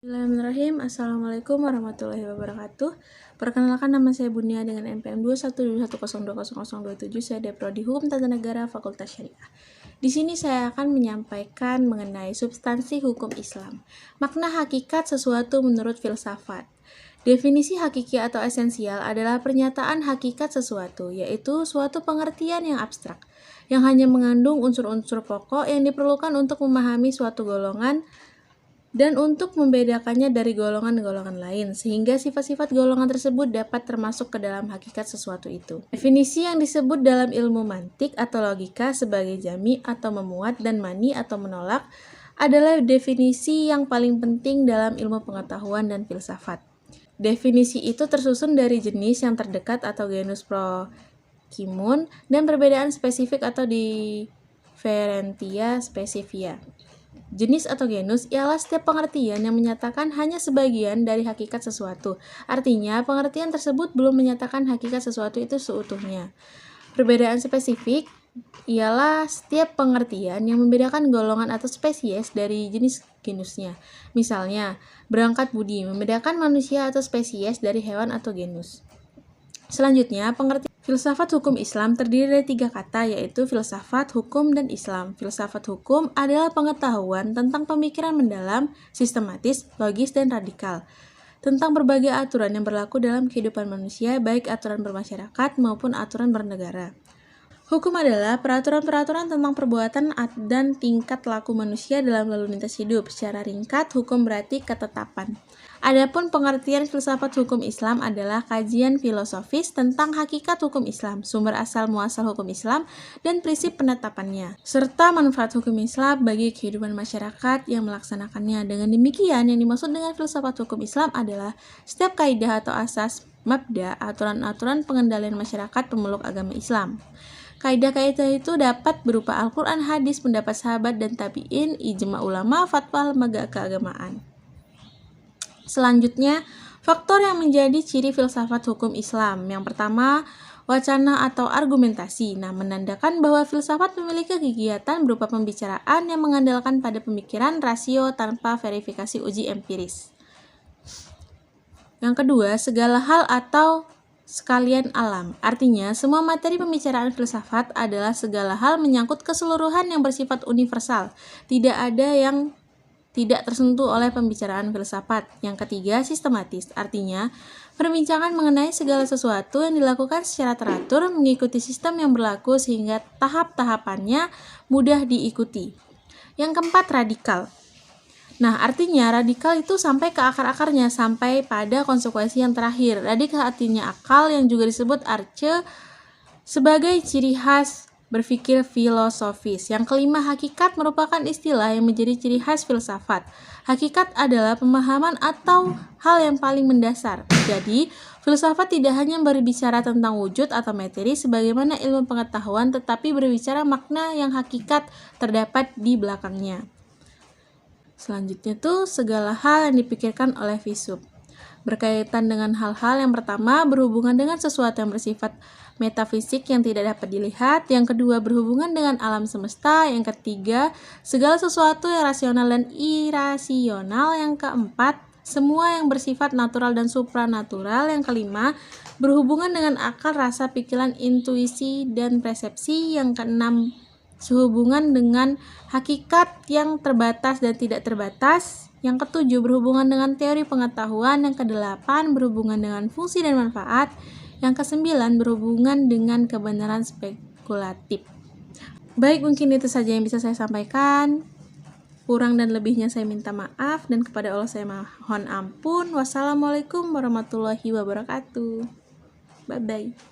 Bismillahirrahmanirrahim. Assalamualaikum warahmatullahi wabarakatuh. Perkenalkan, nama saya Bunia dengan NPM 21210200027. Saya dari Prodi Hukum Tata Negara Fakultas Syariah. Di sini saya akan menyampaikan mengenai substansi hukum Islam. Makna hakikat sesuatu menurut filsafat. Definisi hakiki atau esensial adalah pernyataan hakikat sesuatu, yaitu suatu pengertian yang abstrak, yang hanya mengandung unsur-unsur pokok yang diperlukan untuk memahami suatu golongan dan untuk membedakannya dari golongan-golongan lain, sehingga sifat-sifat golongan tersebut dapat termasuk ke dalam hakikat sesuatu itu. Definisi yang disebut dalam ilmu mantik atau logika sebagai jami atau memuat dan mani atau menolak adalah definisi yang paling penting dalam ilmu pengetahuan dan filsafat. Definisi itu tersusun dari jenis yang terdekat atau genus proximun dan perbedaan spesifik atau differentia specifia. Jenis atau genus ialah setiap pengertian yang menyatakan hanya sebagian dari hakikat sesuatu. Artinya, pengertian tersebut belum menyatakan hakikat sesuatu itu seutuhnya. Perbedaan spesifik ialah setiap pengertian yang membedakan golongan atau spesies dari jenis genusnya. Misalnya, berangkat budi membedakan manusia atau spesies dari hewan atau genus. Selanjutnya, pengertian filsafat hukum Islam terdiri dari 3 kata, yaitu filsafat, hukum, dan Islam. Filsafat hukum adalah pengetahuan tentang pemikiran mendalam, sistematis, logis, dan radikal, tentang berbagai aturan yang berlaku dalam kehidupan manusia, baik aturan bermasyarakat maupun aturan bernegara. Hukum adalah peraturan-peraturan tentang perbuatan dan tingkat laku manusia dalam lalu lintas hidup. Secara ringkat, hukum berarti ketetapan. Adapun pengertian filsafat hukum Islam adalah kajian filosofis tentang hakikat hukum Islam, sumber asal muasal hukum Islam, dan prinsip penetapannya, serta manfaat hukum Islam bagi kehidupan masyarakat yang melaksanakannya. Dengan demikian, yang dimaksud dengan filsafat hukum Islam adalah setiap kaidah atau asas, mabda, aturan-aturan pengendalian masyarakat pemeluk agama Islam. Kaidah-kaidah itu dapat berupa Al-Quran, hadis, pendapat sahabat dan tabi'in, ijma ulama, fatwa lembaga keagamaan. Selanjutnya, faktor yang menjadi ciri filsafat hukum Islam. Yang pertama, wacana atau argumentasi. Menandakan bahwa filsafat memiliki kegiatan berupa pembicaraan yang mengandalkan pada pemikiran rasio tanpa verifikasi uji empiris. Yang kedua, segala hal atau sekalian alam. Artinya, semua materi pembicaraan filsafat adalah segala hal menyangkut keseluruhan yang bersifat universal. Tidak ada yang tidak tersentuh oleh pembicaraan filsafat. Yang ketiga, sistematis. Artinya, perbincangan mengenai segala sesuatu yang dilakukan secara teratur mengikuti sistem yang berlaku sehingga tahap-tahapannya mudah diikuti. Yang keempat, radikal. Artinya radikal itu sampai ke akar-akarnya, sampai pada konsekuensi yang terakhir. Radikal artinya akal, yang juga disebut arce sebagai ciri khas berpikir filosofis. Yang kelima, hakikat merupakan istilah yang menjadi ciri khas filsafat. Hakikat adalah pemahaman atau hal yang paling mendasar. Jadi, filsafat tidak hanya berbicara tentang wujud atau materi sebagaimana ilmu pengetahuan, tetapi berbicara makna yang hakikat terdapat di belakangnya. Selanjutnya segala hal yang dipikirkan oleh filsuf. Berkaitan dengan hal-hal yang pertama, berhubungan dengan sesuatu yang bersifat metafisik yang tidak dapat dilihat. Yang kedua, berhubungan dengan alam semesta. Yang ketiga, segala sesuatu yang rasional dan irasional. Yang keempat, semua yang bersifat natural dan supranatural. Yang kelima, berhubungan dengan akal, rasa, pikiran, intuisi, dan persepsi. Yang keenam, sehubungan dengan hakikat yang terbatas dan tidak terbatas. Yang ketujuh, berhubungan dengan teori pengetahuan. Yang kedelapan, berhubungan dengan fungsi dan manfaat. Yang kesembilan, berhubungan dengan kebenaran spekulatif. Baik, mungkin itu saja yang bisa saya sampaikan. Kurang dan lebihnya saya minta maaf, dan kepada Allah saya mohon ampun. Wassalamualaikum warahmatullahi wabarakatuh. Bye-bye.